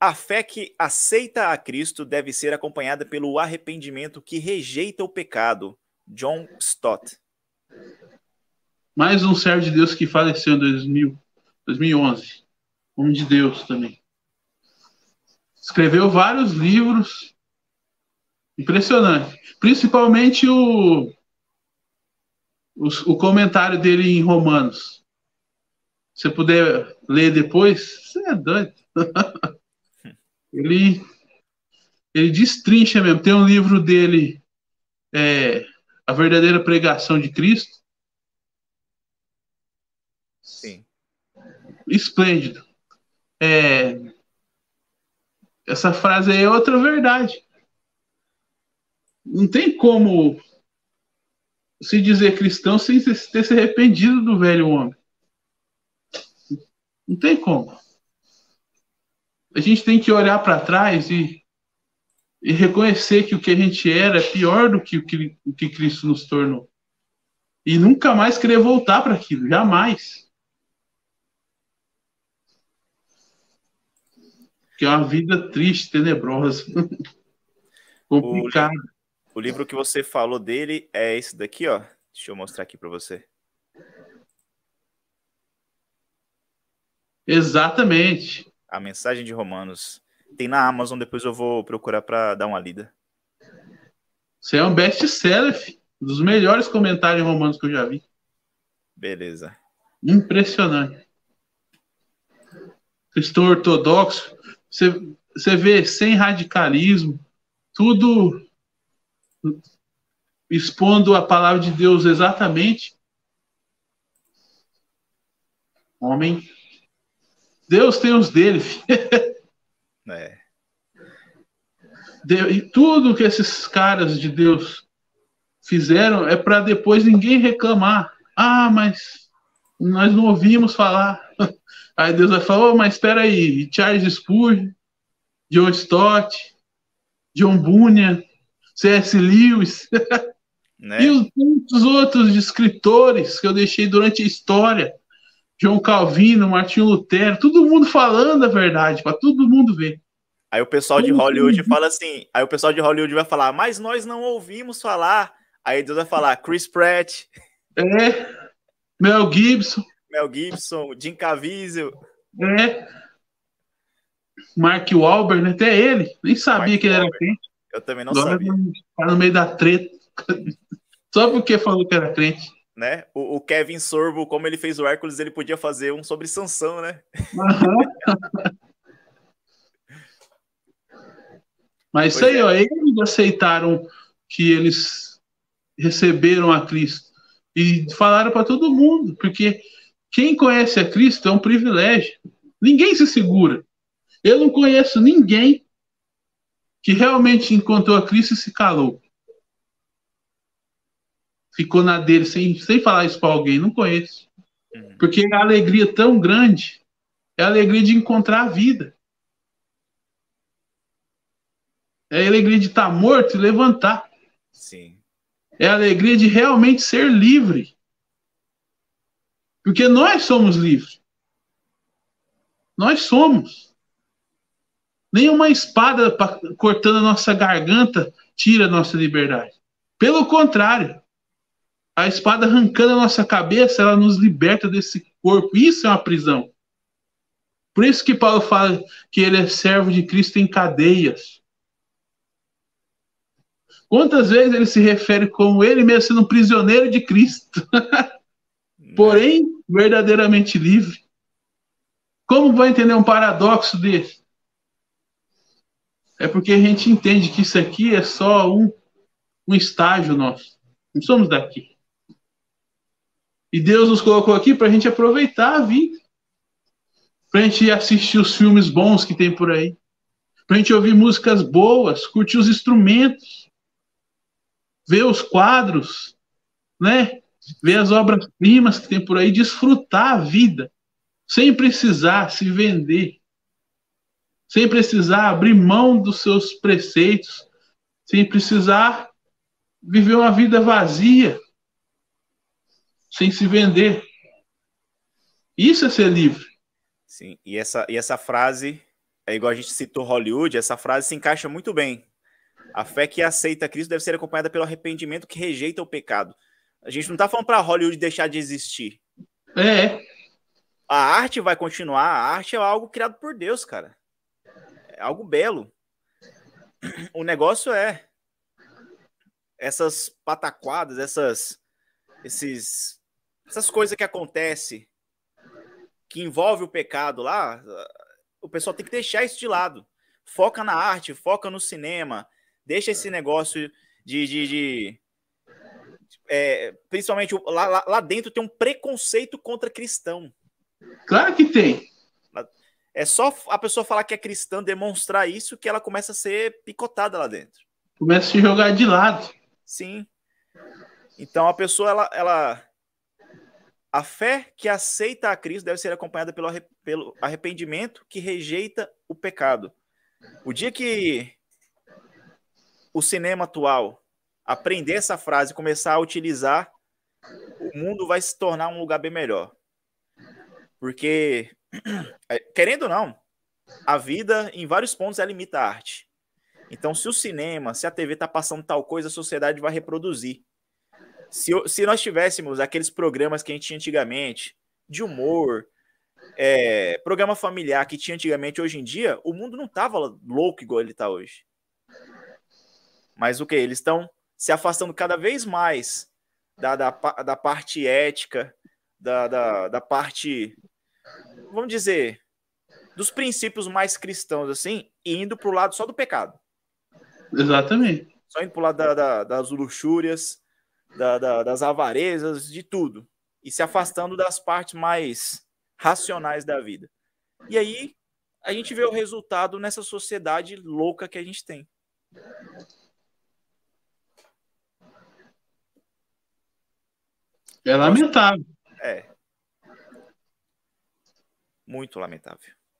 A fé que aceita a Cristo deve ser acompanhada pelo arrependimento que rejeita o pecado. John Stott. Mais um servo de Deus que faleceu em 2011. Homem de Deus também. Escreveu vários livros. Impressionante. Principalmente o comentário dele em Romanos. Se você puder ler depois, você é doido. Ele destrincha mesmo. Tem um livro dele, A Verdadeira Pregação de Cristo. Sim. Esplêndido. Essa frase aí é outra verdade. Não tem como se dizer cristão sem ter se arrependido do velho homem. Não tem como. A gente tem que olhar para trás e reconhecer que o que a gente era é pior do que o que Cristo nos tornou. E nunca mais querer voltar para aquilo. Jamais. Que é uma vida triste, tenebrosa. Complicada. O livro que você falou dele é esse daqui, ó. Deixa eu mostrar aqui para você. Exatamente. A Mensagem de Romanos. Tem na Amazon, depois eu vou procurar para dar uma lida. Você é um best-seller, um dos melhores comentários romanos que eu já vi. Beleza. Impressionante. Cristão ortodoxo, você vê sem radicalismo, tudo expondo a palavra de Deus exatamente. Homem, Deus tem os dele. E tudo que esses caras de Deus fizeram é para depois ninguém reclamar. Ah, mas nós não ouvimos falar. Aí Deus vai falar, mas espera aí, Charles Spurgeon, John Stott, John Bunyan, C.S. Lewis, Né? e os muitos outros escritores que eu deixei durante a história, João Calvino, Martinho Lutero, todo mundo falando a verdade, para todo mundo ver. Aí o pessoal de Hollywood fala assim, aí o pessoal de Hollywood vai falar, mas nós não ouvimos falar. Aí Deus vai falar, Chris Pratt. Mel Gibson, Jim Caviezel. Mark Wahlberg, né? Até ele. Nem sabia que ele era crente. Eu também não sabia. Tá no meio da treta. Só porque falou que era crente. Né? O Kevin Sorbo, como ele fez o Hércules, ele podia fazer um sobre Sansão, né? Mas isso aí, ó, eles aceitaram que eles receberam a Cristo e falaram para todo mundo, porque quem conhece a Cristo é um privilégio. Ninguém se segura. Eu não conheço ninguém que realmente encontrou a Cristo e se calou. Ficou na dele sem falar isso para alguém. Não conheço. Porque é a alegria tão grande. É a alegria de encontrar a vida. É a alegria de estar morto e levantar. Sim. É a alegria de realmente ser livre. Porque nós somos livres. Nós somos. Nenhuma espada cortando a nossa garganta tira a nossa liberdade. Pelo contrário, a espada arrancando a nossa cabeça, ela nos liberta desse corpo. Isso é uma prisão. Por isso que Paulo fala que ele é servo de Cristo em cadeias. Quantas vezes ele se refere como ele mesmo sendo um prisioneiro de Cristo, porém verdadeiramente livre? Como vai entender um paradoxo desse? É porque a gente entende que isso aqui é só um estágio nosso. Não somos daqui. E Deus nos colocou aqui para a gente aproveitar a vida. Para a gente assistir os filmes bons que tem por aí. Para a gente ouvir músicas boas, curtir os instrumentos, ver os quadros, né? Ver as obras-primas que tem por aí, desfrutar a vida, sem precisar se vender, sem precisar abrir mão dos seus preceitos, sem precisar viver uma vida vazia, sem se vender. Isso é ser livre. Sim, e essa frase é igual a gente citou Hollywood, essa frase se encaixa muito bem. A fé que aceita Cristo deve ser acompanhada pelo arrependimento que rejeita o pecado. A gente não está falando para Hollywood deixar de existir. É. A arte vai continuar, a arte é algo criado por Deus, cara. É algo belo. O negócio é essas pataquadas, essas coisas que acontecem, que envolve o pecado lá, o pessoal tem que deixar isso de lado. Foca na arte, foca no cinema, deixa esse negócio principalmente lá dentro tem um preconceito contra cristão. Claro que tem. É só a pessoa falar que é cristã, demonstrar isso, que ela começa a ser picotada lá dentro. Começa a se jogar de lado. Sim. Então a pessoa, a fé que aceita a Cristo deve ser acompanhada pelo arrependimento que rejeita o pecado. O dia que o cinema atual aprender essa frase e começar a utilizar, o mundo vai se tornar um lugar bem melhor. Porque, querendo ou não, a vida, em vários pontos, limita a arte. Então, se o cinema, se a TV está passando tal coisa, a sociedade vai reproduzir. Se nós tivéssemos aqueles programas que a gente tinha antigamente, de humor, programa familiar que tinha antigamente, hoje em dia, o mundo não estava louco igual ele está hoje. Mas o que? Eles estão se afastando cada vez mais da parte ética, da parte, vamos dizer, dos princípios mais cristãos, assim, e indo para o lado só do pecado. Exatamente. Só indo para o lado das luxúrias, das avarezas, de tudo. E se afastando das partes mais racionais da vida. E aí, a gente vê o resultado nessa sociedade louca que a gente tem. É lamentável. É. Muito lamentável.